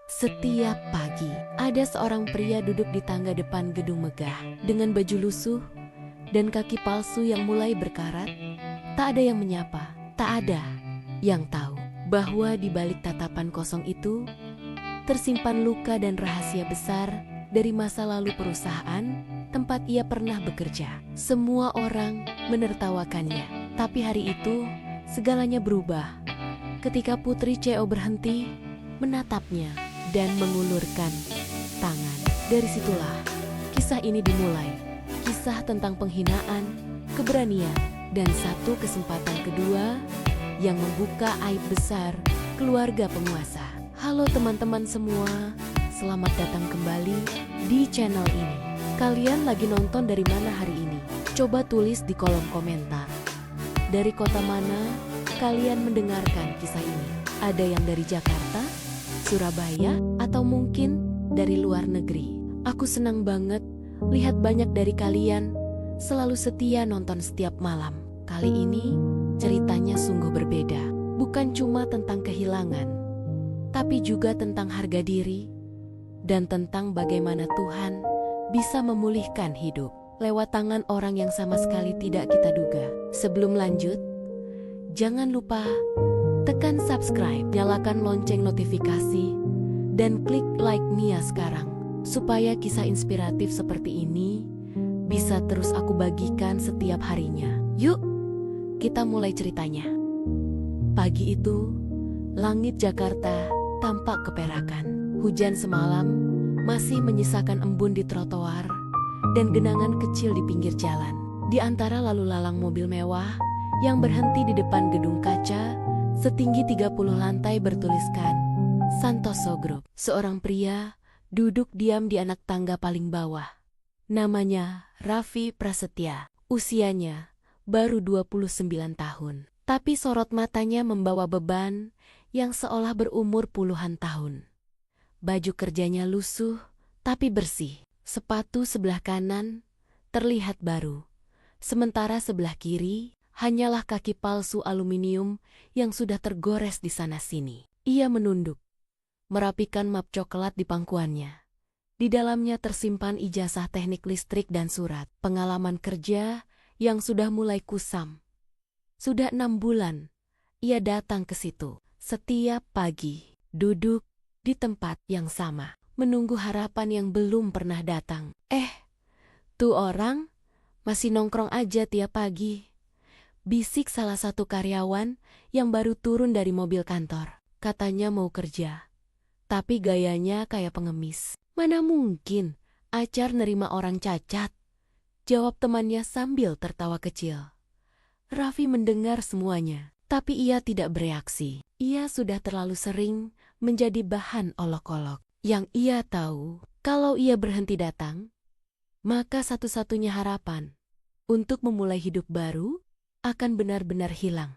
Setiap pagi, ada seorang pria duduk di tangga depan gedung megah dengan baju lusuh dan kaki palsu yang mulai berkarat. Tak ada yang menyapa, tak ada yang tahu bahwa di balik tatapan kosong itu tersimpan luka dan rahasia besar dari masa lalu perusahaan tempat ia pernah bekerja. Semua orang menertawakannya, tapi hari itu segalanya berubah ketika Putri CEO berhenti menatapnya dan mengulurkan tangan. Dari situlah kisah ini dimulai. Kisah tentang penghinaan, keberanian, dan satu kesempatan kedua yang membuka aib besar keluarga penguasa. Halo teman-teman semua, selamat datang kembali di channel ini. Kalian lagi nonton dari mana hari ini? Coba tulis di kolom komentar. Dari kota mana kalian mendengarkan kisah ini? Ada yang dari Jakarta, Surabaya, atau mungkin dari luar negeri? Aku senang banget lihat banyak dari kalian selalu setia nonton setiap malam. Kali ini ceritanya sungguh berbeda. Bukan cuma tentang kehilangan, tapi juga tentang harga diri dan tentang bagaimana Tuhan bisa memulihkan hidup lewat tangan orang yang sama sekali tidak kita duga. Sebelum lanjut, jangan lupa tekan subscribe, nyalakan lonceng notifikasi, dan klik like Mia sekarang, supaya kisah inspiratif seperti ini bisa terus aku bagikan setiap harinya. Yuk, kita mulai ceritanya. Pagi itu, langit Jakarta tampak keperakan. Hujan semalam masih menyisakan embun di trotoar dan genangan kecil di pinggir jalan. Di antara lalu lalang mobil mewah yang berhenti di depan gedung kaca setinggi 30 lantai bertuliskan Santoso Group. Seorang pria duduk diam di anak tangga paling bawah. Namanya Raffi Prasetya. Usianya baru 29 tahun. Tapi sorot matanya membawa beban yang seolah berumur puluhan tahun. Baju kerjanya lusuh tapi bersih. Sepatu sebelah kanan terlihat baru. Sementara sebelah kiri hanyalah kaki palsu aluminium yang sudah tergores di sana-sini. Ia menunduk, merapikan map coklat di pangkuannya. Di dalamnya tersimpan ijazah teknik listrik dan surat pengalaman kerja yang sudah mulai kusam. Sudah 6 bulan, ia datang ke situ. Setiap pagi, duduk di tempat yang sama, menunggu harapan yang belum pernah datang. Tuh orang masih nongkrong aja tiap pagi. Bisik salah satu karyawan yang baru turun dari mobil kantor. Katanya mau kerja, tapi gayanya kayak pengemis. Mana mungkin Acar nerima orang cacat? Jawab temannya sambil tertawa kecil. Raffi mendengar semuanya, tapi ia tidak bereaksi. Ia sudah terlalu sering menjadi bahan olok-olok. Yang ia tahu, kalau ia berhenti datang, maka satu-satunya harapan untuk memulai hidup baru akan benar-benar hilang.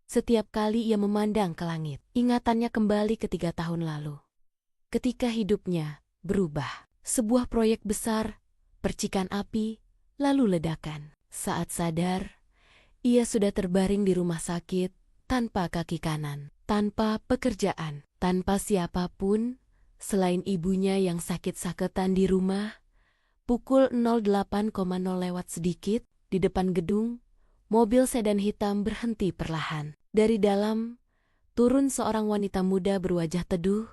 Setiap kali ia memandang ke langit, ingatannya kembali ke 3 tahun lalu. Ketika hidupnya berubah, sebuah proyek besar, percikan api, lalu ledakan. Saat sadar, ia sudah terbaring di rumah sakit tanpa kaki kanan, tanpa pekerjaan, tanpa siapapun selain ibunya yang sakit-sakitan di rumah. Pukul 08.00 lewat sedikit, di depan gedung, mobil sedan hitam berhenti perlahan. Dari dalam, turun seorang wanita muda berwajah teduh,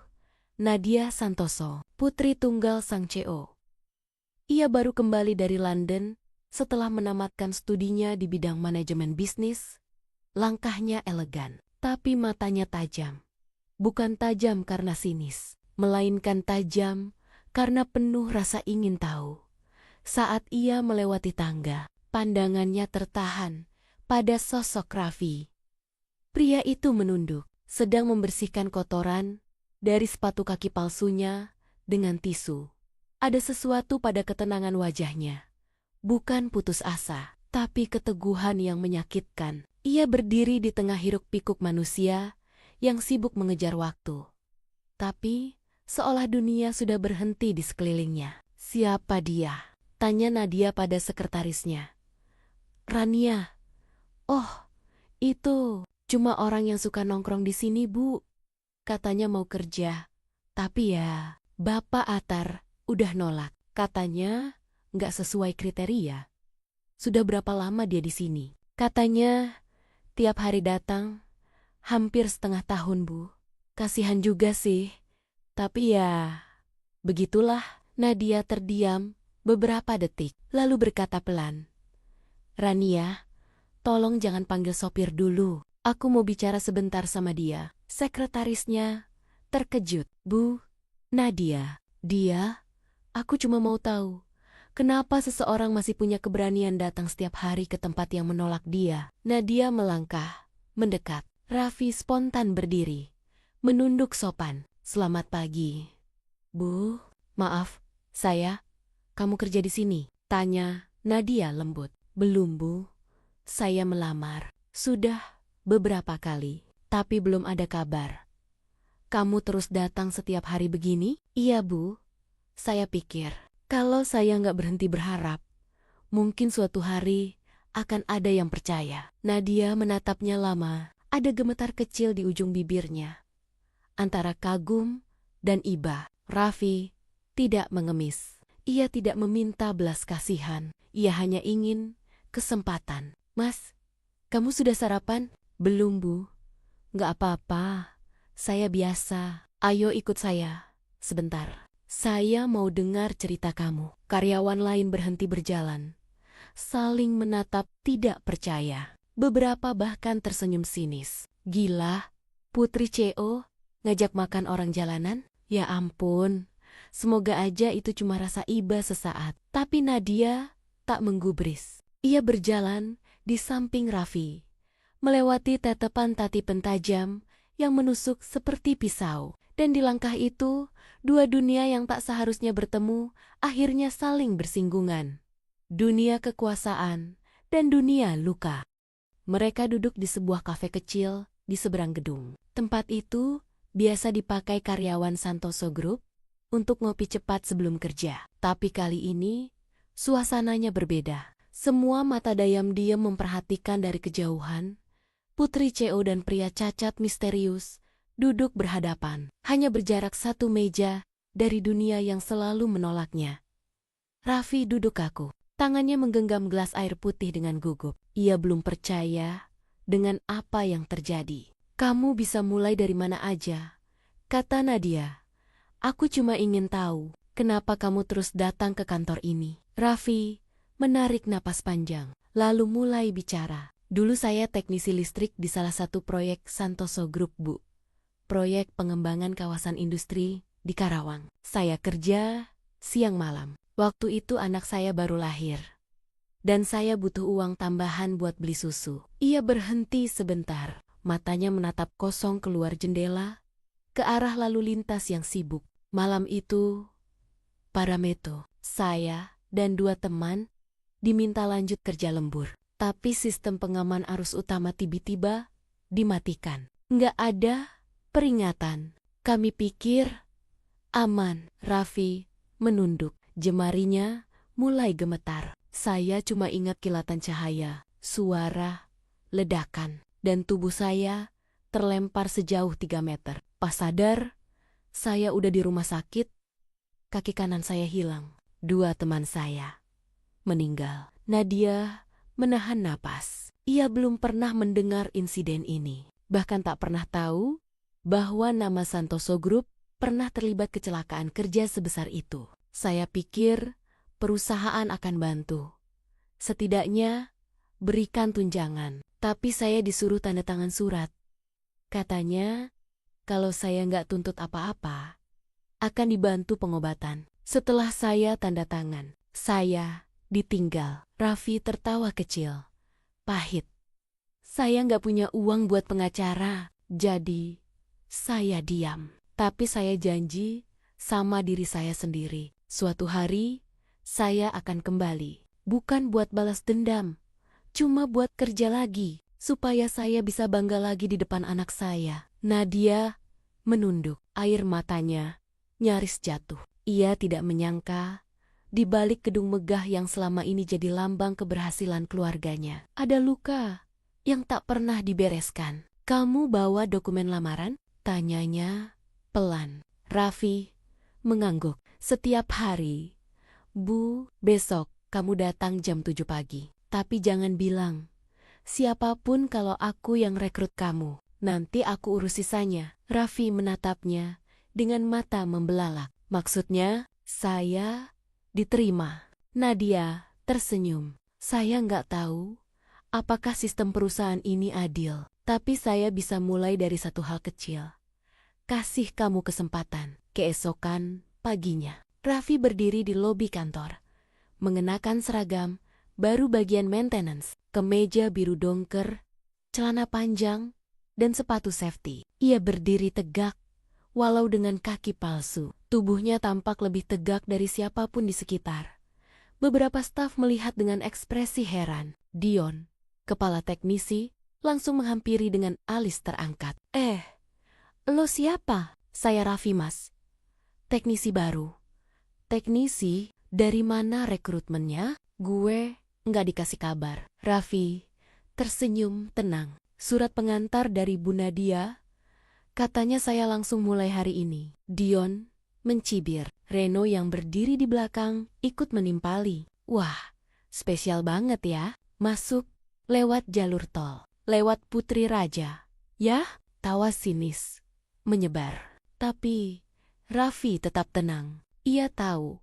Nadia Santoso, putri tunggal sang CEO. Ia baru kembali dari London setelah menamatkan studinya di bidang manajemen bisnis. Langkahnya elegan, tapi matanya tajam. Bukan tajam karena sinis, melainkan tajam karena penuh rasa ingin tahu. Saat ia melewati tangga, pandangannya tertahan pada sosok Raffi. Pria itu menunduk, sedang membersihkan kotoran dari sepatu kaki palsunya dengan tisu. Ada sesuatu pada ketenangan wajahnya. Bukan putus asa, tapi keteguhan yang menyakitkan. Ia berdiri di tengah hiruk-pikuk manusia yang sibuk mengejar waktu. Tapi, seolah dunia sudah berhenti di sekelilingnya. Siapa dia? Tanya Nadia pada sekretarisnya. Rania. Oh, itu cuma orang yang suka nongkrong di sini, Bu. Katanya mau kerja, Tapi ya, Bapak Atar udah nolak. Katanya nggak sesuai kriteria. Sudah berapa lama dia di sini? Katanya tiap hari datang, hampir setengah tahun, Bu. Kasihan juga sih. Tapi ya, begitulah. Nadia terdiam beberapa detik, lalu berkata pelan, "Rania, tolong jangan panggil sopir dulu. Aku mau bicara sebentar sama dia." Sekretarisnya terkejut. "Bu, Nadia, aku cuma mau tahu, kenapa seseorang masih punya keberanian datang setiap hari ke tempat yang menolak dia?" Nadia melangkah, mendekat. Raffi spontan berdiri, menunduk sopan. "Selamat pagi, Bu. Maaf, kamu kerja di sini?" tanya Nadia lembut. "Belum, Bu. Saya melamar. Sudah beberapa kali, tapi belum ada kabar." "Kamu terus datang setiap hari begini?" "Iya, Bu. Saya pikir, kalau saya nggak berhenti berharap, mungkin suatu hari akan ada yang percaya." Nadia menatapnya lama. Ada gemetar kecil di ujung bibirnya, antara kagum dan iba. Raffi tidak mengemis. Ia tidak meminta belas kasihan. Ia hanya ingin kesempatan. "Mas, kamu sudah sarapan?" "Belum, Bu." "Nggak apa-apa. Saya biasa. Ayo ikut saya sebentar. Saya mau dengar cerita kamu." Karyawan lain berhenti berjalan, saling menatap tidak percaya. Beberapa bahkan tersenyum sinis. "Gila, Putri CO ngajak makan orang jalanan? Ya ampun, semoga aja itu cuma rasa iba sesaat." Tapi Nadia tak menggubris. Ia berjalan di samping Raffi, melewati tatapan tati pentajam yang menusuk seperti pisau. Dan di langkah itu, dua dunia yang tak seharusnya bertemu akhirnya saling bersinggungan. Dunia kekuasaan dan dunia luka. Mereka duduk di sebuah kafe kecil di seberang gedung. Tempat itu biasa dipakai karyawan Santoso Group untuk ngopi cepat sebelum kerja. Tapi kali ini, suasananya berbeda. Semua mata diam-diam memperhatikan dari kejauhan. Putri CO dan pria cacat misterius duduk berhadapan, hanya berjarak satu meja dari dunia yang selalu menolaknya. Raffi duduk kaku. Tangannya menggenggam gelas air putih dengan gugup. Ia belum percaya dengan apa yang terjadi. "Kamu bisa mulai dari mana aja," kata Nadia. "Aku cuma ingin tahu, kenapa kamu terus datang ke kantor ini." Raffi menarik napas panjang, lalu mulai bicara. "Dulu saya teknisi listrik di salah satu proyek Santoso Group, Bu. Proyek pengembangan kawasan industri di Karawang. Saya kerja siang malam. Waktu itu anak saya baru lahir, dan saya butuh uang tambahan buat beli susu." Ia berhenti sebentar, matanya menatap kosong keluar jendela, ke arah lalu lintas yang sibuk. Malam itu, Parameto, saya, dan dua teman diminta lanjut kerja lembur. Tapi sistem pengaman arus utama tiba-tiba dimatikan. Nggak ada peringatan. Kami pikir aman. Raffi menunduk. Jemarinya mulai gemetar. Saya cuma ingat kilatan cahaya, suara, ledakan, dan tubuh saya terlempar sejauh 3 meter. Pas sadar, saya udah di rumah sakit. Kaki kanan saya hilang. Dua teman saya meninggal. Nadia menahan napas. Ia belum pernah mendengar insiden ini. Bahkan tak pernah tahu bahwa nama Santoso Group pernah terlibat kecelakaan kerja sebesar itu. "Saya pikir perusahaan akan bantu. Setidaknya berikan tunjangan. Tapi saya disuruh tanda tangan surat. Katanya, kalau saya nggak tuntut apa-apa, akan dibantu pengobatan. Setelah saya tanda tangan, saya ditinggal." Raffi tertawa kecil, pahit. "Saya nggak punya uang buat pengacara, jadi saya diam. Tapi saya janji sama diri saya sendiri. Suatu hari, saya akan kembali. Bukan buat balas dendam, cuma buat kerja lagi, supaya saya bisa bangga lagi di depan anak saya." Nadia menunduk, air matanya nyaris jatuh. Ia tidak menyangka, di balik gedung megah yang selama ini jadi lambang keberhasilan keluarganya, ada luka yang tak pernah dibereskan. "Kamu bawa dokumen lamaran?" tanyanya pelan. Raffi mengangguk. Setiap hari. Bu, besok kamu datang jam 7 pagi. Tapi jangan bilang siapapun kalau aku yang rekrut kamu. Nanti aku urus sisanya. Raffi menatapnya dengan mata membelalak. Maksudnya, saya diterima. Nadia tersenyum. Saya nggak tahu apakah sistem perusahaan ini adil. Tapi saya bisa mulai dari satu hal kecil. Kasih kamu kesempatan. Keesokan paginya, Raffi berdiri di lobi kantor. Mengenakan seragam, baru bagian maintenance, kemeja biru dongker, celana panjang, dan sepatu safety. Ia berdiri tegak, walau dengan kaki palsu. Tubuhnya tampak lebih tegak dari siapapun di sekitar. Beberapa staf melihat dengan ekspresi heran. Dion, kepala teknisi, langsung menghampiri dengan alis terangkat. Lo siapa? Saya Raffi, Mas. Teknisi baru. Teknisi? Dari mana rekrutmennya? Gue nggak dikasih kabar. Raffi tersenyum tenang. Surat pengantar dari Bu Nadia. Katanya saya langsung mulai hari ini. Dion mencibir. Reno yang berdiri di belakang ikut menimpali. Wah, spesial banget ya. Masuk lewat jalur tol. Lewat Putri Raja. Yah, tawa sinis menyebar. Tapi Raffi tetap tenang. Ia tahu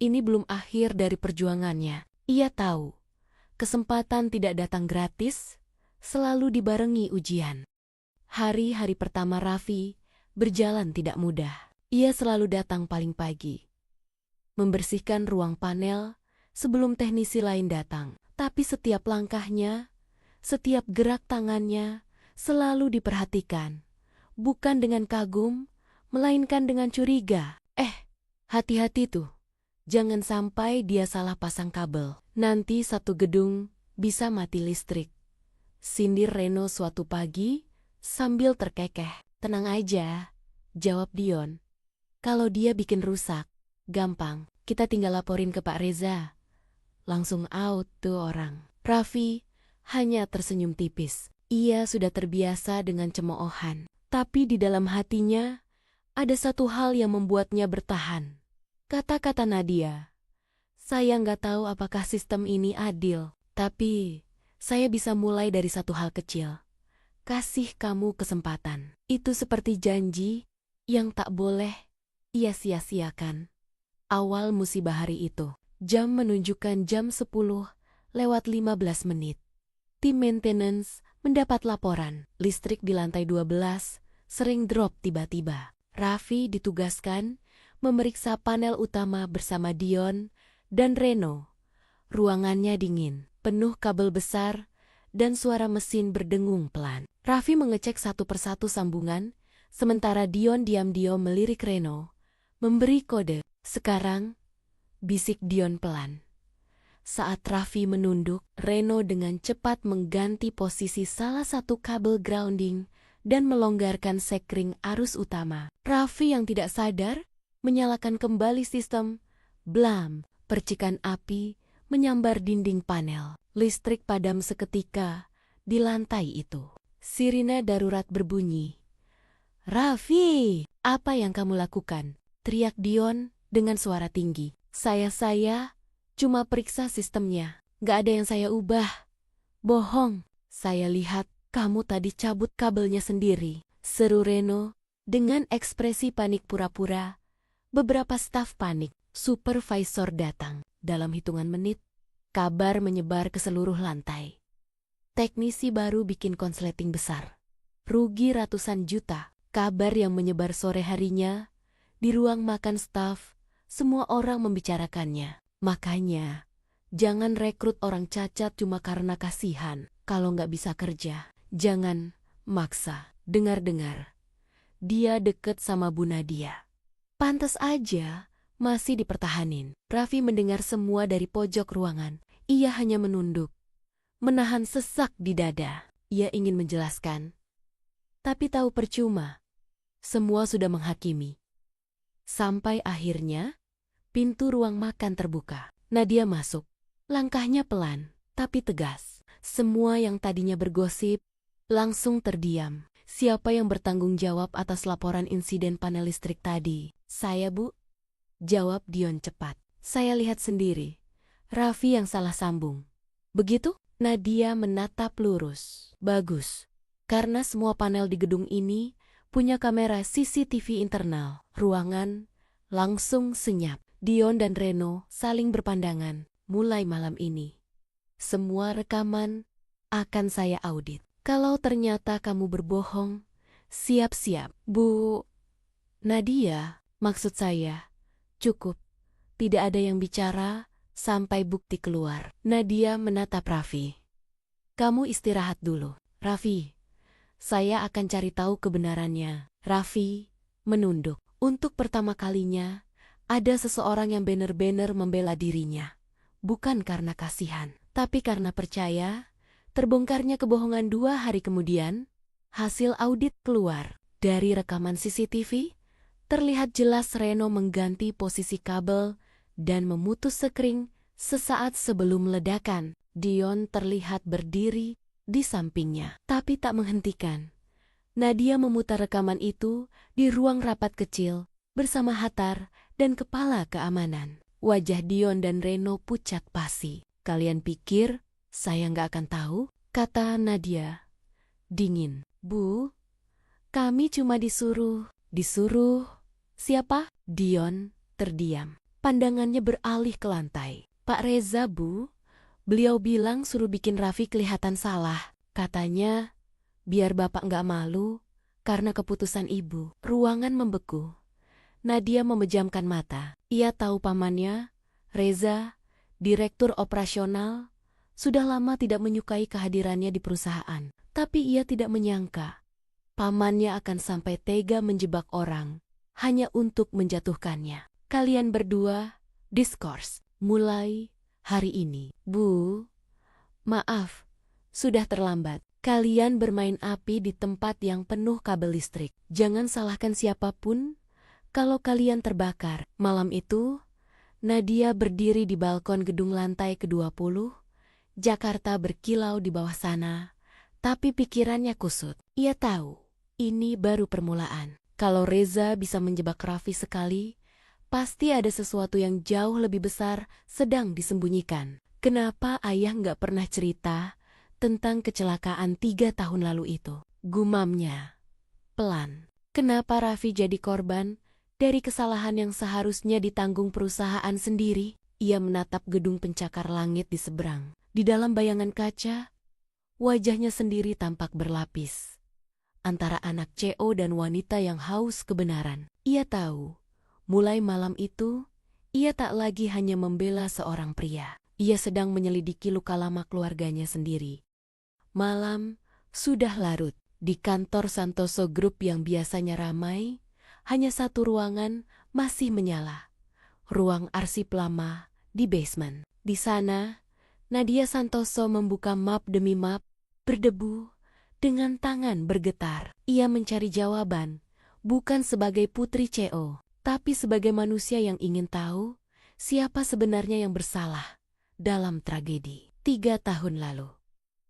ini belum akhir dari perjuangannya. Ia tahu kesempatan tidak datang gratis, selalu dibarengi ujian. Hari-hari pertama Raffi berjalan tidak mudah. Ia selalu datang paling pagi, membersihkan ruang panel sebelum teknisi lain datang. Tapi setiap langkahnya, setiap gerak tangannya selalu diperhatikan. Bukan dengan kagum, melainkan dengan curiga. Hati-hati tuh. Jangan sampai dia salah pasang kabel. Nanti satu gedung bisa mati listrik. Sindir Reno suatu pagi sambil terkekeh. Tenang aja, jawab Dion. Kalau dia bikin rusak, gampang. Kita tinggal laporin ke Pak Reza. Langsung out tuh orang. Raffi hanya tersenyum tipis. Ia sudah terbiasa dengan cemoohan. Tapi di dalam hatinya ada satu hal yang membuatnya bertahan. Kata-kata Nadia. Saya nggak tahu apakah sistem ini adil. Tapi saya bisa mulai dari satu hal kecil. Kasih kamu kesempatan. Itu seperti janji yang tak boleh ia sia-siakan. Awal musibah hari itu. Jam menunjukkan jam 10:15 menit. Tim maintenance mendapat laporan. Listrik di lantai 12 sering drop tiba-tiba. Raffi ditugaskan memeriksa panel utama bersama Dion dan Reno. Ruangannya dingin, penuh kabel besar, dan suara mesin berdengung pelan. Raffi mengecek satu persatu sambungan, sementara Dion diam-diam melirik Reno, memberi kode. Sekarang, bisik Dion pelan. Saat Raffi menunduk, Reno dengan cepat mengganti posisi salah satu kabel grounding dan melonggarkan sekring arus utama. Raffi yang tidak sadar menyalakan kembali sistem. Blam, percikan api menyambar dinding panel. Listrik padam seketika di lantai itu. Sirine darurat berbunyi. Raffi, apa yang kamu lakukan? Teriak Dion dengan suara tinggi. Saya cuma periksa sistemnya. Gak ada yang saya ubah. Bohong. Saya lihat kamu tadi cabut kabelnya sendiri. Seru Reno dengan ekspresi panik pura-pura. Beberapa staf panik. Supervisor datang. Dalam hitungan menit, kabar menyebar ke seluruh lantai. Teknisi baru bikin konsleting besar. Rugi ratusan juta. Kabar yang menyebar sore harinya. Di ruang makan staf, semua orang membicarakannya. Makanya, jangan rekrut orang cacat cuma karena kasihan. Kalau nggak bisa kerja, jangan maksa. Dengar-dengar, dia deket sama Bu Nadia. Pantes aja masih dipertahanin. Raffi mendengar semua dari pojok ruangan. Ia hanya menunduk, menahan sesak di dada. Ia ingin menjelaskan, tapi tahu percuma. Semua sudah menghakimi. Sampai akhirnya, pintu ruang makan terbuka. Nadia masuk. Langkahnya pelan, tapi tegas. Semua yang tadinya bergosip langsung terdiam. siapa yang bertanggung jawab atas laporan insiden panel listrik tadi? Saya, Bu. Jawab Dion cepat. Saya lihat sendiri. Raffi yang salah sambung. Begitu? Nadia menatap lurus. Bagus. Karena semua panel di gedung ini punya kamera CCTV internal. Ruangan langsung senyap. Dion dan Reno saling berpandangan. Mulai malam ini, semua rekaman akan saya audit. Kalau ternyata kamu berbohong, siap-siap. Bu Nadia, maksud saya, cukup. Tidak ada yang bicara sampai bukti keluar. Nadia menatap Raffi. Kamu istirahat dulu. Raffi, saya akan cari tahu kebenarannya. Raffi menunduk. Untuk pertama kalinya, ada seseorang yang benar-benar membela dirinya. Bukan karena kasihan, tapi karena percaya. Terbongkarnya kebohongan 2 hari kemudian, hasil audit keluar. Dari rekaman CCTV, terlihat jelas Reno mengganti posisi kabel dan memutus sekring sesaat sebelum ledakan. Dion terlihat berdiri di sampingnya, tapi tak menghentikan. Nadia memutar rekaman itu di ruang rapat kecil bersama Hatar dan kepala keamanan. Wajah Dion dan Reno pucat pasi. Kalian pikir saya nggak akan tahu? Kata Nadia. Dingin. Bu, kami cuma disuruh. Disuruh? Siapa? Dion terdiam. Pandangannya beralih ke lantai. Pak Reza, Bu. Beliau bilang suruh bikin Raffi kelihatan salah. Katanya, biar Bapak nggak malu karena keputusan Ibu. Ruangan membeku. Nadia memejamkan mata. Ia tahu pamannya, Reza, direktur operasional, sudah lama tidak menyukai kehadirannya di perusahaan. Tapi ia tidak menyangka pamannya akan sampai tega menjebak orang hanya untuk menjatuhkannya. Kalian berdua diskors mulai hari ini. Bu, maaf, sudah terlambat. Kalian bermain api di tempat yang penuh kabel listrik. Jangan salahkan siapapun kalau kalian terbakar. Malam itu, Nadia berdiri di balkon gedung lantai ke-20. Jakarta berkilau di bawah sana, tapi pikirannya kusut. Ia tahu, ini baru permulaan. Kalau Reza bisa menjebak Raffi sekali, pasti ada sesuatu yang jauh lebih besar sedang disembunyikan. Kenapa ayah nggak pernah cerita tentang kecelakaan 3 tahun lalu itu? Gumamnya pelan. Kenapa Raffi jadi korban dari kesalahan yang seharusnya ditanggung perusahaan sendiri? Ia menatap gedung pencakar langit di seberang. Di dalam bayangan kaca, wajahnya sendiri tampak berlapis. Antara anak CEO dan wanita yang haus kebenaran. Ia tahu, mulai malam itu, ia tak lagi hanya membela seorang pria. Ia sedang menyelidiki luka lama keluarganya sendiri. Malam sudah larut. Di kantor Santoso Group yang biasanya ramai, hanya satu ruangan masih menyala. Ruang arsip lama di basement. Di sana, Nadia Santoso membuka map demi map, berdebu, dengan tangan bergetar. Ia mencari jawaban, bukan sebagai putri CEO, tapi sebagai manusia yang ingin tahu siapa sebenarnya yang bersalah dalam tragedi 3 tahun lalu.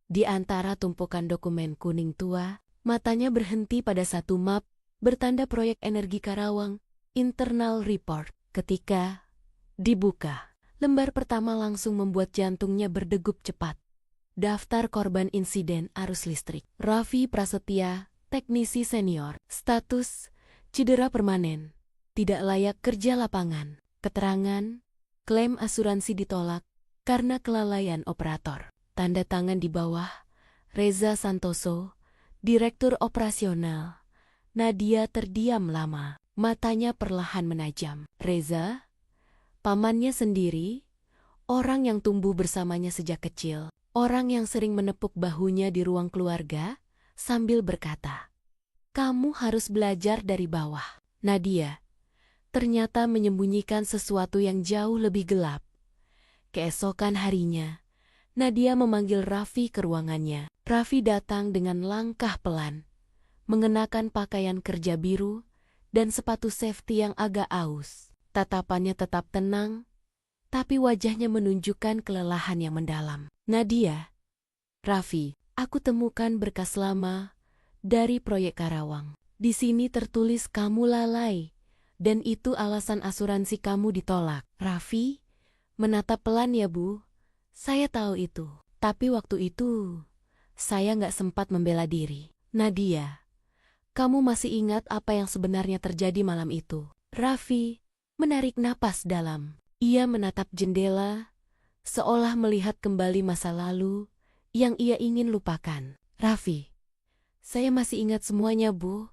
Di antara tumpukan dokumen kuning tua, matanya berhenti pada satu map bertanda proyek energi Karawang, internal report. Ketika dibuka, lembar pertama langsung membuat jantungnya berdegup cepat. Daftar korban insiden arus listrik. Raffi Prasetya, teknisi senior. Status, cedera permanen. Tidak layak kerja lapangan. Keterangan, klaim asuransi ditolak karena kelalaian operator. Tanda tangan di bawah, Reza Santoso, direktur operasional. Nadia terdiam lama. Matanya perlahan menajam. Reza, pamannya sendiri, orang yang tumbuh bersamanya sejak kecil, orang yang sering menepuk bahunya di ruang keluarga, sambil berkata, "Kamu harus belajar dari bawah." Nadia ternyata menyembunyikan sesuatu yang jauh lebih gelap. Keesokan harinya, Nadia memanggil Raffi ke ruangannya. Raffi datang dengan langkah pelan, mengenakan pakaian kerja biru dan sepatu safety yang agak aus. Tatapannya tetap tenang, tapi wajahnya menunjukkan kelelahan yang mendalam. Nadia, Raffi, aku temukan berkas lama dari proyek Karawang. Di sini tertulis kamu lalai, dan itu alasan asuransi kamu ditolak. Raffi menatap pelan ya Bu. Saya tahu itu. Tapi waktu itu, saya nggak sempat membela diri. Nadia, kamu masih ingat apa yang sebenarnya terjadi malam itu? Raffi menarik napas dalam. Ia menatap jendela, seolah melihat kembali masa lalu yang ia ingin lupakan. Raffi, saya masih ingat semuanya Bu.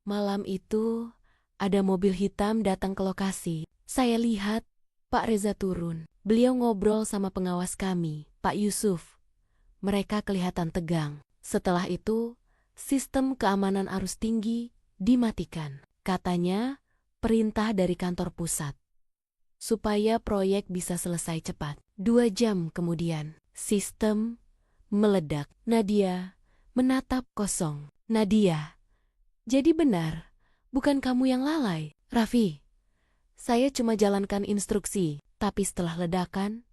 Malam itu, ada mobil hitam datang ke lokasi. Saya lihat Pak Reza turun. Beliau ngobrol sama pengawas kami, Pak Yusuf. Mereka kelihatan tegang. Setelah itu, sistem keamanan arus tinggi dimatikan. Katanya, perintah dari kantor pusat. Supaya proyek bisa selesai cepat. 2 jam kemudian, sistem meledak. Nadia menatap kosong. Nadia, jadi benar, bukan kamu yang lalai. Raffi, saya cuma jalankan instruksi, tapi setelah ledakan,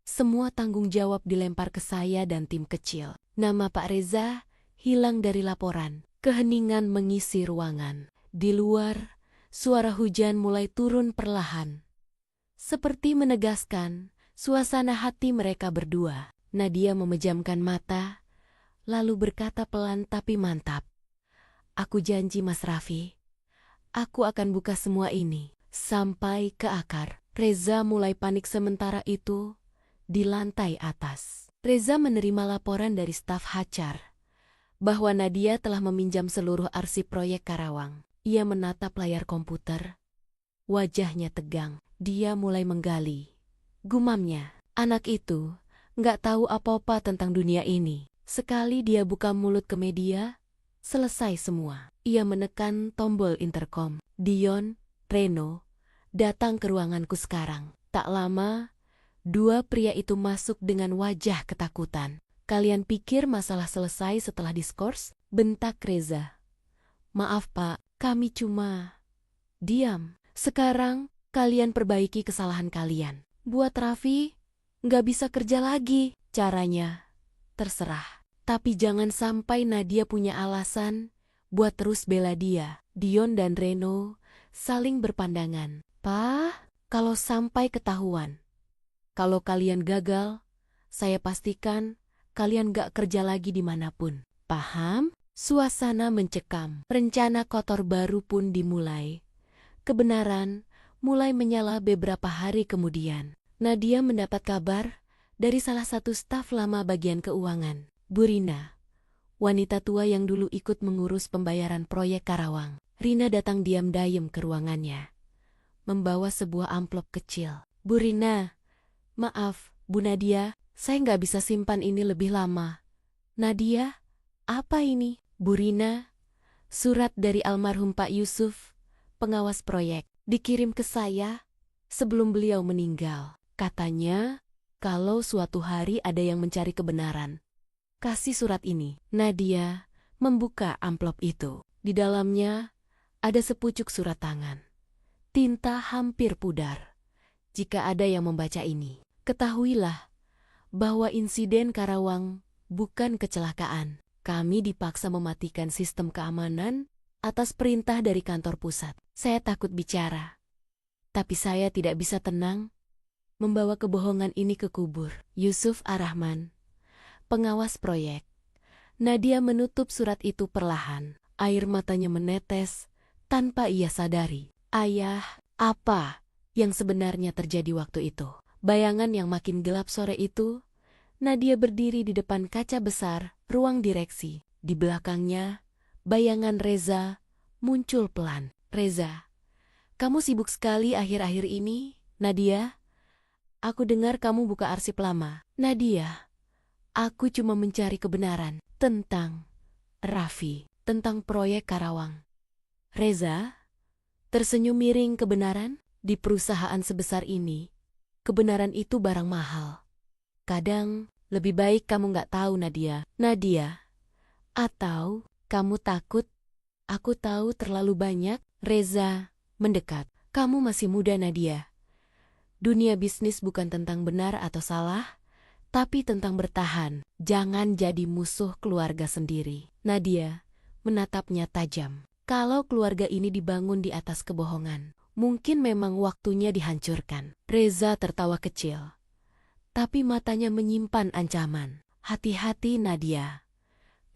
semua tanggung jawab dilempar ke saya dan tim kecil. Nama Pak Reza hilang dari laporan. Keheningan mengisi ruangan. Di luar, suara hujan mulai turun perlahan. Seperti menegaskan suasana hati mereka berdua. Nadia memejamkan mata, lalu berkata pelan tapi mantap. Aku janji Mas Raffi, aku akan buka semua ini sampai ke akar. Reza mulai panik sementara itu di lantai atas. Reza menerima laporan dari staf Hacar bahwa Nadia telah meminjam seluruh arsip proyek Karawang. Ia menatap layar komputer. Wajahnya tegang. Dia mulai menggali. Gumamnya, anak itu nggak tahu apa-apa tentang dunia ini. Sekali dia buka mulut ke media, selesai semua. Ia menekan tombol intercom. Dion, Reno, datang ke ruanganku sekarang. Tak lama, 2 pria itu masuk dengan wajah ketakutan. Kalian pikir masalah selesai setelah diskors? Bentak Reza. Maaf Pak, kami cuma diam. Sekarang, kalian perbaiki kesalahan kalian. Buat Raffi, nggak bisa kerja lagi. Caranya, terserah. Tapi jangan sampai Nadia punya alasan buat terus bela dia. Dion dan Reno saling berpandangan. Pak, kalau sampai ketahuan, kalau kalian gagal, saya pastikan kalian gak kerja lagi dimanapun. Paham? Suasana mencekam. Rencana kotor baru pun dimulai. Kebenaran mulai menyala beberapa hari kemudian. Nadia mendapat kabar dari salah satu staf lama bagian keuangan. Bu Rina, wanita tua yang dulu ikut mengurus pembayaran proyek Karawang. Rina datang diam-diam ke ruangannya, membawa sebuah amplop kecil. Bu Rina, maaf, Bu Nadia, saya nggak bisa simpan ini lebih lama. Nadia, apa ini? Bu Rina, surat dari almarhum Pak Yusuf, pengawas proyek, dikirim ke saya sebelum beliau meninggal. Katanya, kalau suatu hari ada yang mencari kebenaran, kasih surat ini. Nadia membuka amplop itu. Di dalamnya ada sepucuk surat tangan. Tinta hampir pudar. Jika ada yang membaca ini, ketahuilah bahwa insiden Karawang bukan kecelakaan. Kami dipaksa mematikan sistem keamanan atas perintah dari kantor pusat. Saya takut bicara, tapi saya tidak bisa tenang membawa kebohongan ini ke kubur. Yusuf Ar-Rahman, pengawas proyek. Nadia menutup surat itu perlahan. Air matanya menetes tanpa ia sadari. Ayah, apa yang sebenarnya terjadi waktu itu? Bayangan yang makin gelap sore itu, Nadia berdiri di depan kaca besar ruang direksi. Di belakangnya, bayangan Reza muncul pelan. Reza, kamu sibuk sekali akhir-akhir ini, Nadia? Aku dengar kamu buka arsip lama. Nadia, aku cuma mencari kebenaran tentang Raffi, tentang proyek Karawang. Reza tersenyum miring. Kebenaran? Di perusahaan sebesar ini, kebenaran itu barang mahal. Kadang lebih baik kamu nggak tahu, Nadia. Nadia, atau kamu takut aku tahu terlalu banyak? Reza mendekat. Kamu masih muda, Nadia. Dunia bisnis bukan tentang benar atau salah, tapi tentang bertahan. Jangan jadi musuh keluarga sendiri. Nadia menatapnya tajam. Kalau keluarga ini dibangun di atas kebohongan, mungkin memang waktunya dihancurkan. Reza tertawa kecil, tapi matanya menyimpan ancaman. Hati-hati Nadia.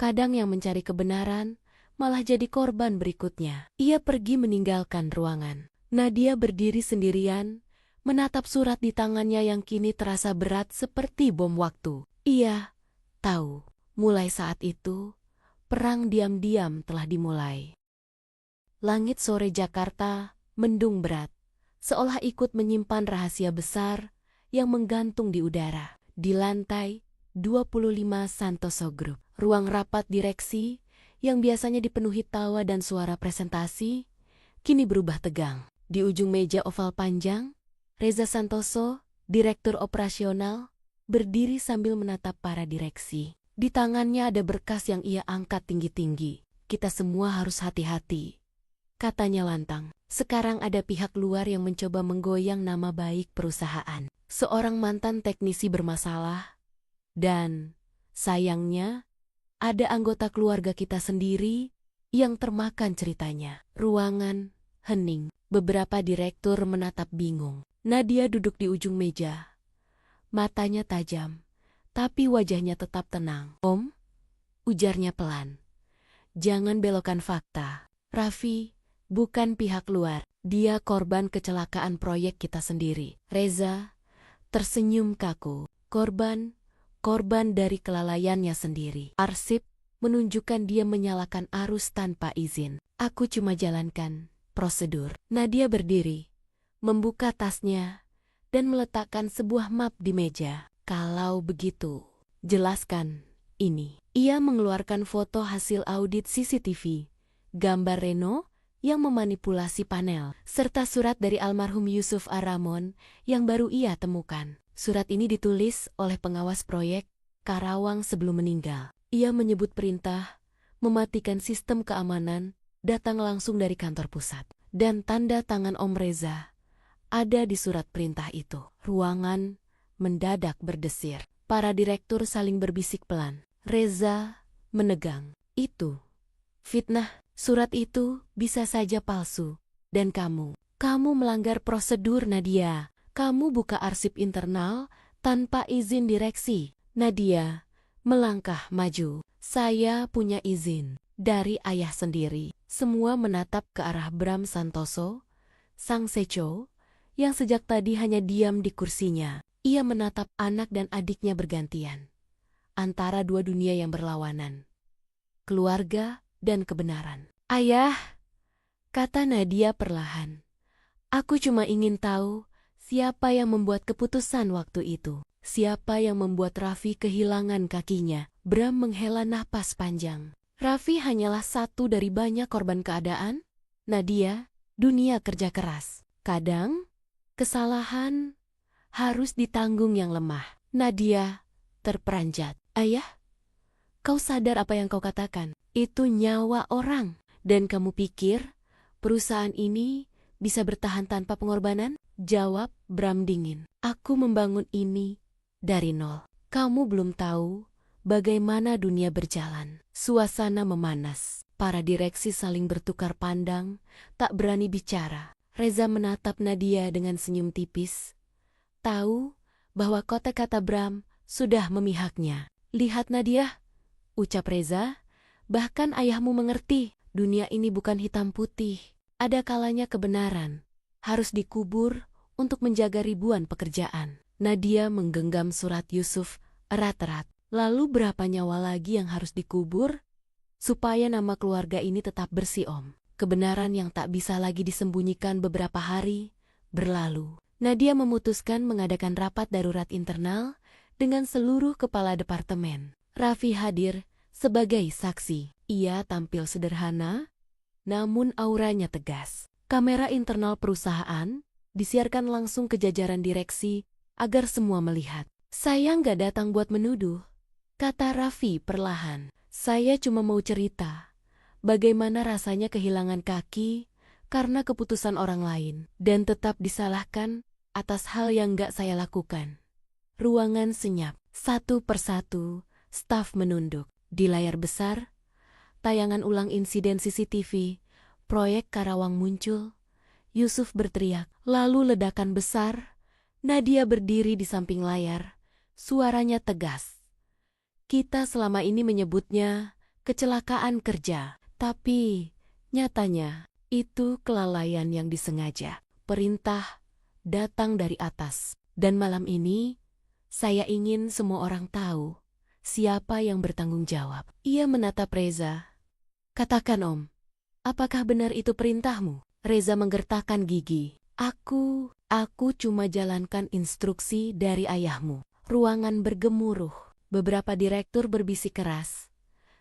Kadang yang mencari kebenaran malah jadi korban berikutnya. Ia pergi meninggalkan ruangan. Nadia berdiri sendirian, menatap surat di tangannya yang kini terasa berat seperti bom waktu. Ia tahu, mulai saat itu, perang diam-diam telah dimulai. Langit sore Jakarta mendung berat, seolah ikut menyimpan rahasia besar yang menggantung di udara. Di lantai 25 Santoso Group, ruang rapat direksi yang biasanya dipenuhi tawa dan suara presentasi, kini berubah tegang. Di ujung meja oval panjang, Reza Santoso, direktur operasional, berdiri sambil menatap para direksi. Di tangannya ada berkas yang ia angkat tinggi-tinggi. Kita semua harus hati-hati, katanya lantang. Sekarang ada pihak luar yang mencoba menggoyang nama baik perusahaan. Seorang mantan teknisi bermasalah, dan sayangnya ada anggota keluarga kita sendiri yang termakan ceritanya. Ruangan hening. Beberapa direktur menatap bingung. Nadia duduk di ujung meja. Matanya tajam, tapi wajahnya tetap tenang. Om, ujarnya pelan. Jangan belokkan fakta. Raffi bukan pihak luar. Dia korban kecelakaan proyek kita sendiri. Reza tersenyum kaku. Korban dari kelalaiannya sendiri. Arsip menunjukkan dia menyalakan arus tanpa izin. Aku cuma jalankan prosedur. Nadia berdiri, membuka tasnya, dan meletakkan sebuah map di meja. Kalau begitu, jelaskan ini. Ia mengeluarkan foto hasil audit CCTV, gambar Reno yang memanipulasi panel, serta surat dari almarhum Yusuf Aramon yang baru ia temukan. Surat ini ditulis oleh pengawas proyek Karawang sebelum meninggal. Ia menyebut perintah mematikan sistem keamanan datang langsung dari kantor pusat. Dan tanda tangan Om Reza ada di surat perintah itu. Ruangan mendadak berdesir. Para direktur saling berbisik pelan. Reza menegang. Itu fitnah. Surat itu bisa saja palsu. Dan kamu melanggar prosedur Nadia. Kamu buka arsip internal tanpa izin direksi. Nadia melangkah maju. Saya punya izin dari ayah sendiri. Semua menatap ke arah Bram Santoso, sang seco, yang sejak tadi hanya diam di kursinya. Ia menatap anak dan adiknya bergantian. Antara dua dunia yang berlawanan. Keluarga dan kebenaran. Ayah, kata Nadia perlahan. Aku cuma ingin tahu siapa yang membuat keputusan waktu itu. Siapa yang membuat Raffi kehilangan kakinya. Bram menghela napas panjang. Raffi hanyalah satu dari banyak korban keadaan. Nadia, dunia kerja keras. Kadang, kesalahan harus ditanggung yang lemah. Nadia terperanjat. Ayah, kau sadar apa yang kau katakan? Itu nyawa orang. Dan kamu pikir perusahaan ini bisa bertahan tanpa pengorbanan? Jawab Bram dingin. Aku membangun ini dari nol. Kamu belum tahu bagaimana dunia berjalan. Suasana memanas. Para direksi saling bertukar pandang, tak berani bicara. Reza menatap Nadia dengan senyum tipis. Tahu bahwa kata-kata Bram sudah memihaknya. Lihat Nadia, ucap Reza, bahkan ayahmu mengerti. Dunia ini bukan hitam putih. Ada kalanya kebenaran harus dikubur untuk menjaga ribuan pekerjaan. Nadia menggenggam surat Yusuf erat-erat. Lalu berapa nyawa lagi yang harus dikubur? Supaya nama keluarga ini tetap bersih, Om. Kebenaran yang tak bisa lagi disembunyikan. Beberapa hari berlalu. Nadia memutuskan mengadakan rapat darurat internal dengan seluruh kepala departemen. Raffi hadir sebagai saksi. Ia tampil sederhana, namun auranya tegas. Kamera internal perusahaan disiarkan langsung ke jajaran direksi agar semua melihat. Saya nggak datang buat menuduh, kata Raffi perlahan. Saya cuma mau cerita bagaimana rasanya kehilangan kaki karena keputusan orang lain dan tetap disalahkan atas hal yang nggak saya lakukan. Ruangan senyap. Satu persatu, staf menunduk. Di layar besar, tayangan ulang insiden CCTV, proyek Karawang muncul. Yusuf berteriak, lalu ledakan besar. Nadia berdiri di samping layar. Suaranya tegas. Kita selama ini menyebutnya kecelakaan kerja, tapi nyatanya itu kelalaian yang disengaja. Perintah datang dari atas. Dan malam ini, saya ingin semua orang tahu siapa yang bertanggung jawab. Ia menatap Reza. Katakan Om, apakah benar itu perintahmu? Reza menggertakkan gigi. Aku cuma jalankan instruksi dari ayahmu. Ruangan bergemuruh. Beberapa direktur berbisik keras.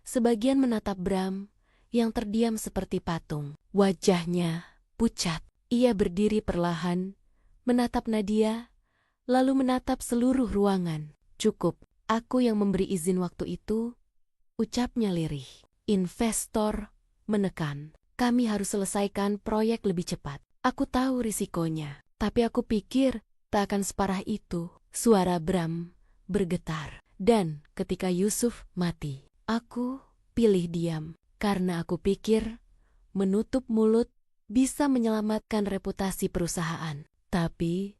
Sebagian menatap Bram yang terdiam seperti patung. Wajahnya pucat. Ia berdiri perlahan, menatap Nadia, lalu menatap seluruh ruangan. Cukup, aku yang memberi izin waktu itu, ucapnya lirih. Investor menekan. Kami harus selesaikan proyek lebih cepat. Aku tahu risikonya, tapi aku pikir tak akan separah itu. Suara Bram bergetar. Dan ketika Yusuf mati, aku pilih diam. Karena aku pikir menutup mulut bisa menyelamatkan reputasi perusahaan. Tapi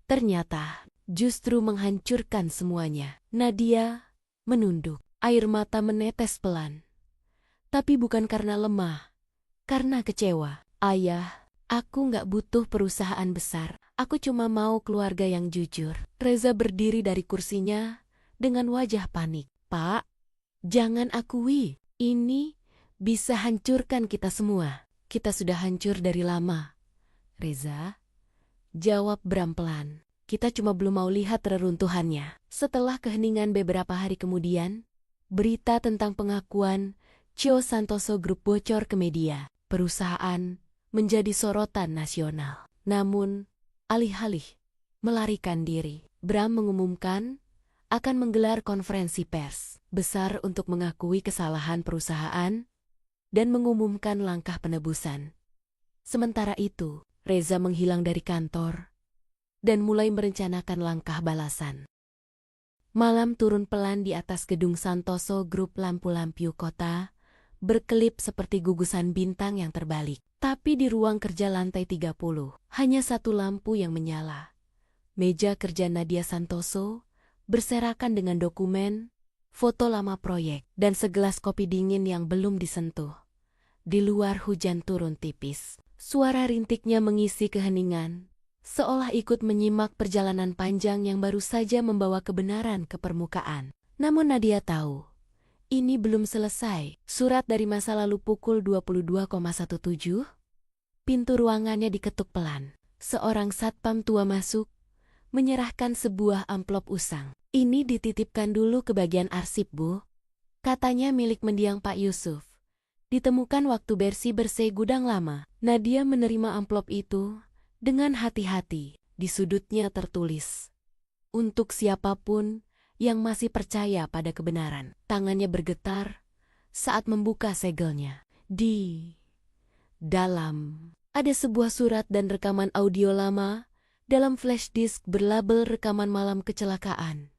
ternyata justru menghancurkan semuanya. Nadia menunduk. Air mata menetes pelan. Tapi bukan karena lemah. Karena kecewa. Ayah, aku nggak butuh perusahaan besar. Aku cuma mau keluarga yang jujur. Reza berdiri dari kursinya dengan wajah panik. Pak, jangan akui. Ini bisa hancurkan kita semua. Kita sudah hancur dari lama. Reza, jawab Bram pelan. Kita cuma belum mau lihat reruntuhannya. Setelah keheningan beberapa hari kemudian, berita tentang pengakuan Cheo Santoso Group bocor ke media. Perusahaan menjadi sorotan nasional. Namun, alih-alih melarikan diri, Bram mengumumkan akan menggelar konferensi pers besar untuk mengakui kesalahan perusahaan dan mengumumkan langkah penebusan. Sementara itu, Reza menghilang dari kantor dan mulai merencanakan langkah balasan. Malam turun pelan di atas gedung Santoso Group, lampu-lampu kota berkelip seperti gugusan bintang yang terbalik. Tapi di ruang kerja lantai 30, hanya satu lampu yang menyala. Meja kerja Nadia Santoso berserakan dengan dokumen, foto lama proyek, dan segelas kopi dingin yang belum disentuh. Di luar hujan turun tipis. Suara rintiknya mengisi keheningan, seolah ikut menyimak perjalanan panjang yang baru saja membawa kebenaran ke permukaan. Namun Nadia tahu, ini belum selesai. Surat dari masa lalu pukul 22,17. Pintu ruangannya diketuk pelan. Seorang satpam tua masuk, menyerahkan sebuah amplop usang. Ini dititipkan dulu ke bagian arsip, Bu. Katanya milik mendiang Pak Yusuf. Ditemukan waktu bersih-bersih gudang lama. Nadia menerima amplop itu dengan hati-hati. Di sudutnya tertulis, untuk siapapun yang masih percaya pada kebenaran. Tangannya bergetar saat membuka segelnya. Di dalam ada sebuah surat dan rekaman audio lama dalam flash disk berlabel rekaman malam kecelakaan.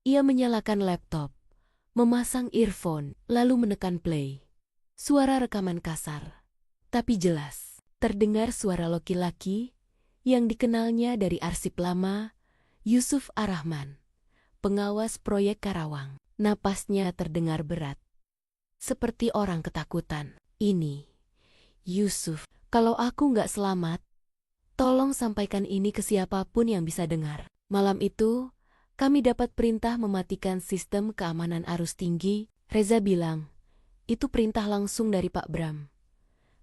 Ia menyalakan laptop, memasang earphone, lalu menekan play. Suara rekaman kasar, tapi jelas. Terdengar suara laki-laki yang dikenalnya dari arsip lama, Yusuf Arrahman, pengawas proyek Karawang. Napasnya terdengar berat, seperti orang ketakutan. Ini, Yusuf, kalau aku nggak selamat, tolong sampaikan ini ke siapapun yang bisa dengar. Malam itu, kami dapat perintah mematikan sistem keamanan arus tinggi. Reza bilang, itu perintah langsung dari Pak Bram.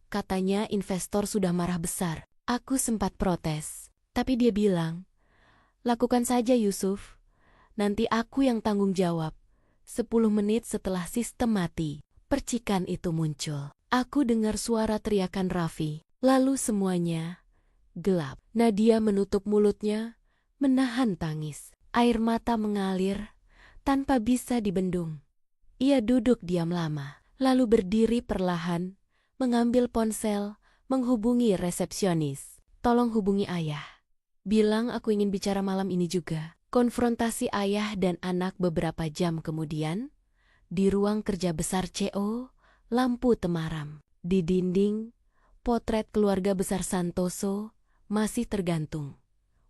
Katanya investor sudah marah besar. Aku sempat protes, tapi dia bilang, lakukan saja Yusuf, nanti aku yang tanggung jawab. 10 menit setelah sistem mati, percikan itu muncul. Aku dengar suara teriakan Raffi, lalu semuanya gelap. Nadia menutup mulutnya, menahan tangis. Air mata mengalir tanpa bisa dibendung. Ia duduk diam lama, lalu berdiri perlahan, mengambil ponsel, menghubungi resepsionis. Tolong hubungi ayah. Bilang aku ingin bicara malam ini juga. Konfrontasi ayah dan anak beberapa jam kemudian, di ruang kerja besar CO, lampu temaram. Di dinding, potret keluarga besar Santoso masih tergantung.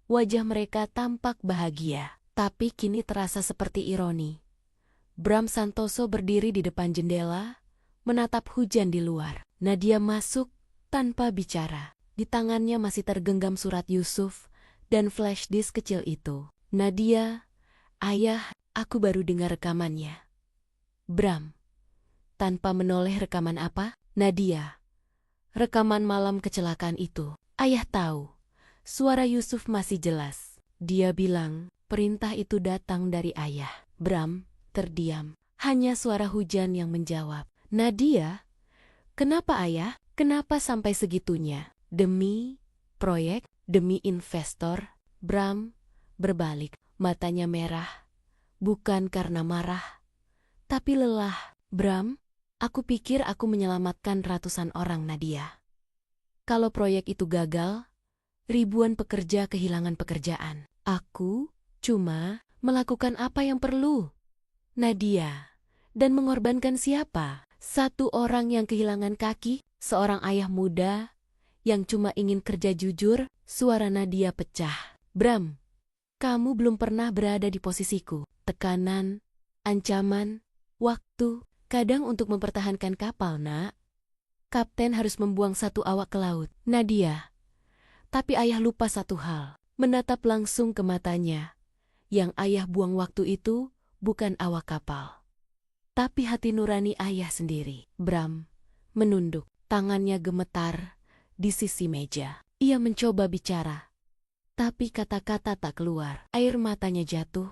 Wajah mereka tampak bahagia, tapi kini terasa seperti ironi. Bram Santoso berdiri di depan jendela, menatap hujan di luar. Nadia masuk tanpa bicara. Di tangannya masih tergenggam surat Yusuf dan flash disk kecil itu. Nadia, ayah, aku baru dengar rekamannya. Bram, tanpa menoleh rekaman apa? Nadia, rekaman malam kecelakaan itu. Ayah tahu, suara Yusuf masih jelas. Dia bilang, perintah itu datang dari ayah. Bram terdiam. Hanya suara hujan yang menjawab. Nadia, kenapa ayah? Kenapa sampai segitunya? Demi proyek, demi investor. Bram berbalik, matanya merah. Bukan karena marah, tapi lelah. Bram, aku pikir aku menyelamatkan ratusan orang, Nadia. Kalau proyek itu gagal, ribuan pekerja kehilangan pekerjaan. Aku cuma melakukan apa yang perlu. Nadia, dan mengorbankan siapa? Satu orang yang kehilangan kaki, seorang ayah muda yang cuma ingin kerja jujur. Suara Nadia pecah. Bram, kamu belum pernah berada di posisiku. Tekanan, ancaman, waktu, kadang untuk mempertahankan kapal, nak. Kapten harus membuang satu awak ke laut. Nadia, tapi ayah lupa satu hal. Menatap langsung ke matanya. Yang ayah buang waktu itu bukan awak kapal, tapi hati nurani ayah sendiri. Bram menunduk, tangannya gemetar di sisi meja. Ia mencoba bicara, tapi kata-kata tak keluar. Air matanya jatuh.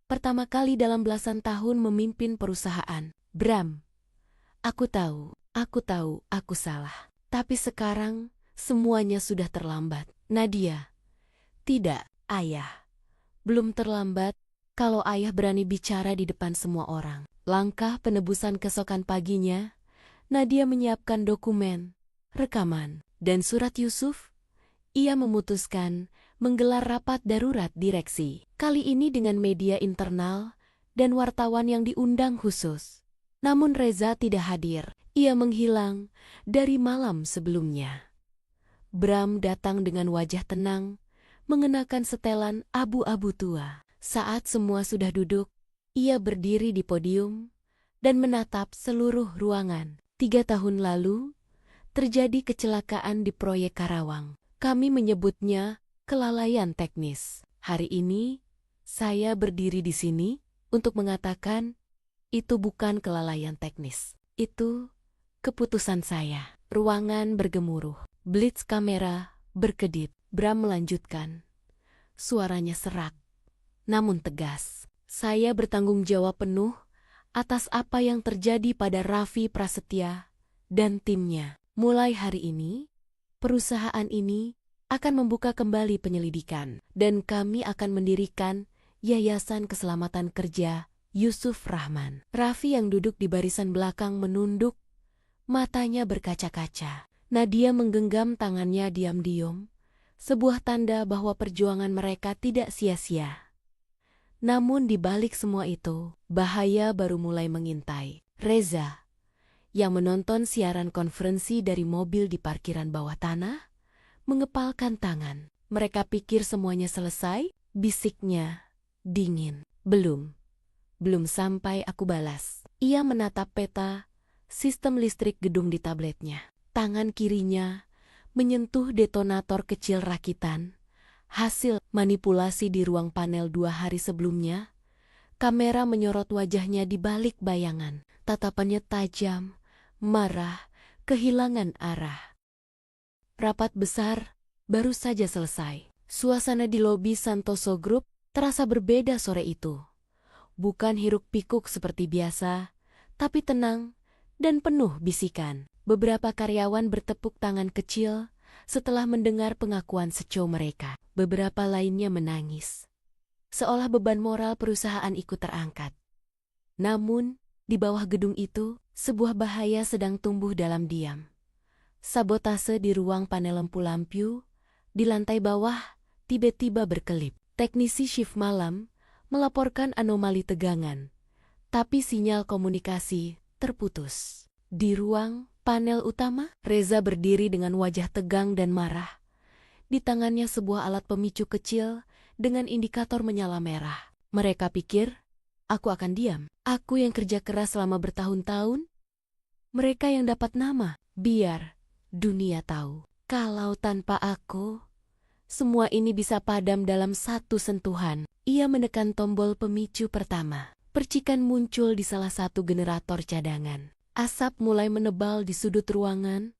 Pertama kali dalam belasan tahun memimpin perusahaan. Bram, aku tahu aku salah. Tapi sekarang semuanya sudah terlambat. Nadia, tidak, ayah. Belum terlambat kalau ayah berani bicara di depan semua orang. Langkah penebusan keesokan paginya, Nadia menyiapkan dokumen, rekaman, dan surat Yusuf. Ia memutuskan menggelar rapat darurat direksi. Kali ini dengan media internal dan wartawan yang diundang khusus. Namun Reza tidak hadir. Ia menghilang dari malam sebelumnya. Bram datang dengan wajah tenang, mengenakan setelan abu-abu tua. Saat semua sudah duduk, ia berdiri di podium dan menatap seluruh ruangan. 3 tahun lalu, terjadi kecelakaan di proyek Karawang. Kami menyebutnya kelalaian teknis. Hari ini, saya berdiri di sini untuk mengatakan itu bukan kelalaian teknis. Itu keputusan saya. Ruangan bergemuruh. Blitz kamera berkedip. Bram melanjutkan. Suaranya serak, namun tegas. Saya bertanggung jawab penuh atas apa yang terjadi pada Raffi Prasetya dan timnya. Mulai hari ini, perusahaan ini akan membuka kembali penyelidikan. Dan kami akan mendirikan Yayasan Keselamatan Kerja Yusuf Rahman. Raffi yang duduk di barisan belakang menunduk, matanya berkaca-kaca. Nadia menggenggam tangannya diam-diam, sebuah tanda bahwa perjuangan mereka tidak sia-sia. Namun di balik semua itu, bahaya baru mulai mengintai. Reza, yang menonton siaran konferensi dari mobil di parkiran bawah tanah, mengepalkan tangan. Mereka pikir semuanya selesai, bisiknya dingin. Belum sampai aku balas. Ia menatap peta sistem listrik gedung di tabletnya. Tangan kirinya menyentuh detonator kecil rakitan, hasil manipulasi di ruang panel 2 hari sebelumnya. Kamera menyorot wajahnya di balik bayangan. Tatapannya tajam, marah, kehilangan arah. Rapat besar baru saja selesai. Suasana di lobi Santoso Group terasa berbeda sore itu. Bukan hiruk-pikuk seperti biasa, tapi tenang dan penuh bisikan. Beberapa karyawan bertepuk tangan kecil setelah mendengar pengakuan CEO mereka. Beberapa lainnya menangis, seolah beban moral perusahaan ikut terangkat. Namun, di bawah gedung itu, sebuah bahaya sedang tumbuh dalam diam. Sabotase di ruang panel lampu-lampu, di lantai bawah, tiba-tiba berkelip. Teknisi shift malam melaporkan anomali tegangan, tapi sinyal komunikasi terputus. Di ruang panel utama, Reza berdiri dengan wajah tegang dan marah. Di tangannya sebuah alat pemicu kecil dengan indikator menyala merah. Mereka pikir, aku akan diam. Aku yang kerja keras selama bertahun-tahun. Mereka yang dapat nama. Biar dunia tahu. Kalau tanpa aku, semua ini bisa padam dalam satu sentuhan. Ia menekan tombol pemicu pertama. Percikan muncul di salah satu generator cadangan. Asap mulai menebal di sudut ruangan.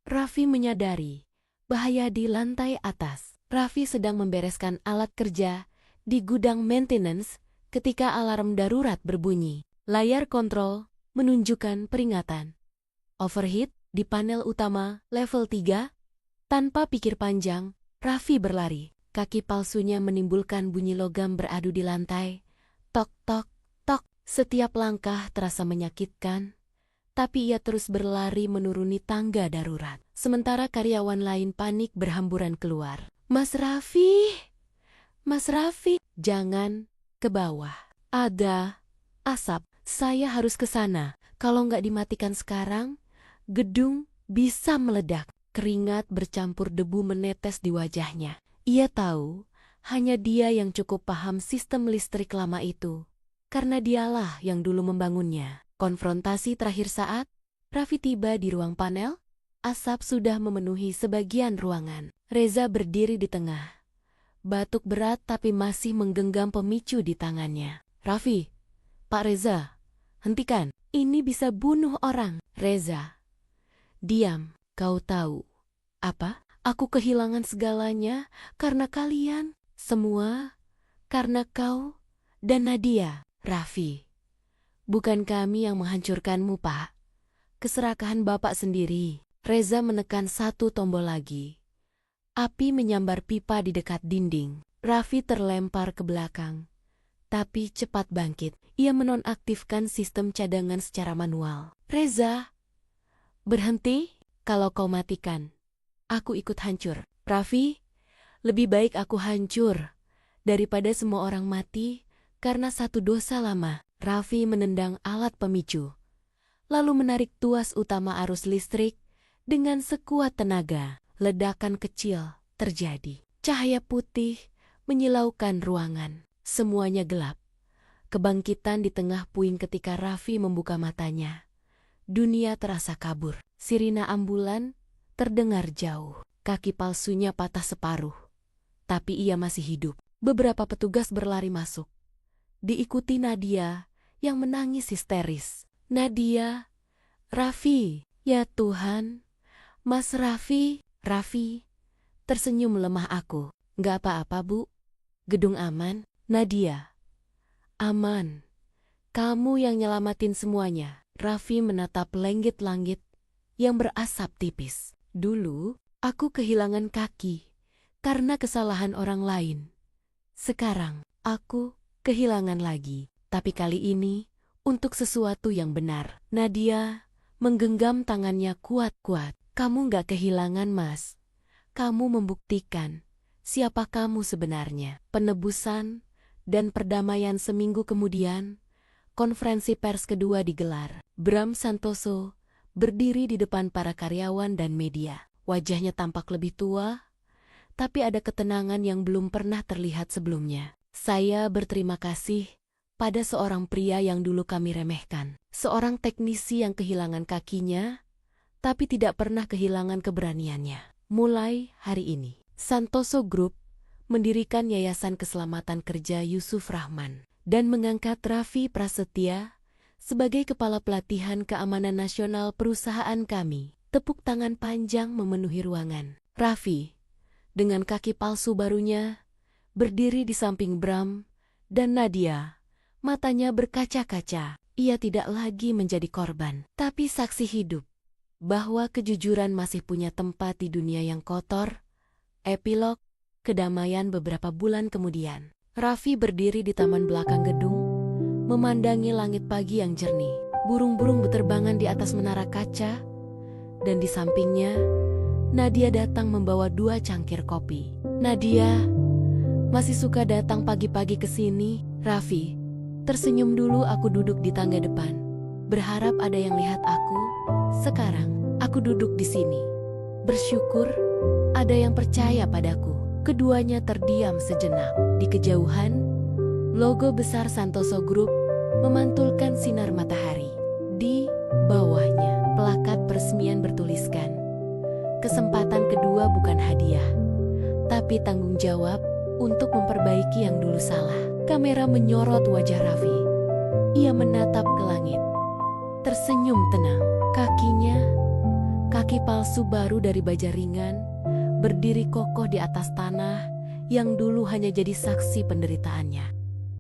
Raffi menyadari bahaya di lantai atas. Raffi sedang membereskan alat kerja di gudang maintenance ketika alarm darurat berbunyi. Layar kontrol menunjukkan peringatan. Overheat di panel utama level 3. Tanpa pikir panjang, Raffi berlari. Kaki palsunya menimbulkan bunyi logam beradu di lantai. Tok, tok, tok. Setiap langkah terasa menyakitkan. Tapi ia terus berlari menuruni tangga darurat. Sementara karyawan lain panik berhamburan keluar. Mas Raffi! Mas Raffi! Jangan ke bawah. Ada asap. Saya harus ke sana. Kalau nggak dimatikan sekarang, gedung bisa meledak. Keringat bercampur debu menetes di wajahnya. Ia tahu hanya dia yang cukup paham sistem listrik lama itu. Karena dialah yang dulu membangunnya. Konfrontasi terakhir saat Raffi tiba di ruang panel, asap sudah memenuhi sebagian ruangan. Reza berdiri di tengah. Batuk berat tapi masih menggenggam pemicu di tangannya. Raffi, Pak Reza, hentikan. Ini bisa bunuh orang. Reza, diam. Kau tahu apa? Aku kehilangan segalanya karena kalian. Semua karena kau dan Nadia. Raffi, bukan kami yang menghancurkanmu, Pak. Keserakahan Bapak sendiri. Reza menekan satu tombol lagi. Api menyambar pipa di dekat dinding. Raffi terlempar ke belakang. Tapi cepat bangkit. Ia menonaktifkan sistem cadangan secara manual. Reza, berhenti. Kalau kau matikan, aku ikut hancur. Raffi, lebih baik aku hancur daripada semua orang mati karena satu dosa lama. Raffi menendang alat pemicu, lalu menarik tuas utama arus listrik dengan sekuat tenaga. Ledakan kecil terjadi. Cahaya putih menyilaukan ruangan. Semuanya gelap. Kebangkitan di tengah puing ketika Raffi membuka matanya. Dunia terasa kabur. Sirina ambulan terdengar jauh. Kaki palsunya patah separuh. Tapi ia masih hidup. Beberapa petugas berlari masuk. Diikuti Nadia yang menangis histeris. Nadia, Raffi, ya Tuhan, Mas Raffi. Raffi tersenyum lemah. Aku, nggak apa-apa, Bu. Gedung aman. Nadia, aman. Kamu yang nyelamatin semuanya. Raffi menatap langit-langit yang berasap tipis. Dulu, aku kehilangan kaki karena kesalahan orang lain. Sekarang, aku kehilangan lagi. Tapi kali ini, untuk sesuatu yang benar. Nadia menggenggam tangannya kuat-kuat. Kamu gak kehilangan, Mas. Kamu membuktikan siapa kamu sebenarnya. Penebusan dan perdamaian. Seminggu kemudian, konferensi pers kedua digelar. Bram Santoso berdiri di depan para karyawan dan media. Wajahnya tampak lebih tua, tapi ada ketenangan yang belum pernah terlihat sebelumnya. Saya berterima kasih pada seorang pria yang dulu kami remehkan. Seorang teknisi yang kehilangan kakinya, tapi tidak pernah kehilangan keberaniannya. Mulai hari ini, Santoso Group mendirikan Yayasan Keselamatan Kerja Yusuf Rahman dan mengangkat Raffi Prasetya sebagai Kepala Pelatihan Keamanan Nasional perusahaan kami. Tepuk tangan panjang memenuhi ruangan. Raffi, dengan kaki palsu barunya, berdiri di samping Bram dan Nadia. Matanya berkaca-kaca. Ia tidak lagi menjadi korban, tapi saksi hidup bahwa kejujuran masih punya tempat di dunia yang kotor. Epilog, kedamaian beberapa bulan kemudian. Raffi berdiri di taman belakang gedung, memandangi langit pagi yang jernih. Burung-burung berterbangan di atas menara kaca, dan di sampingnya, Nadia datang membawa 2 cangkir kopi. Nadia masih suka datang pagi-pagi ke sini. Raffi tersenyum dulu. Aku duduk di tangga depan, berharap ada yang lihat aku. Sekarang, aku duduk di sini. Bersyukur, ada yang percaya padaku. Keduanya terdiam sejenak. Di kejauhan, logo besar Santoso Group memantulkan sinar matahari. Di bawahnya, plakat peresmian bertuliskan, "Kesempatan kedua bukan hadiah, tapi tanggung jawab untuk memperbaiki yang dulu salah." Kamera menyorot wajah Raffi. Ia menatap ke langit, tersenyum tenang. Kakinya, kaki palsu baru dari baja ringan, berdiri kokoh di atas tanah yang dulu hanya jadi saksi penderitaannya.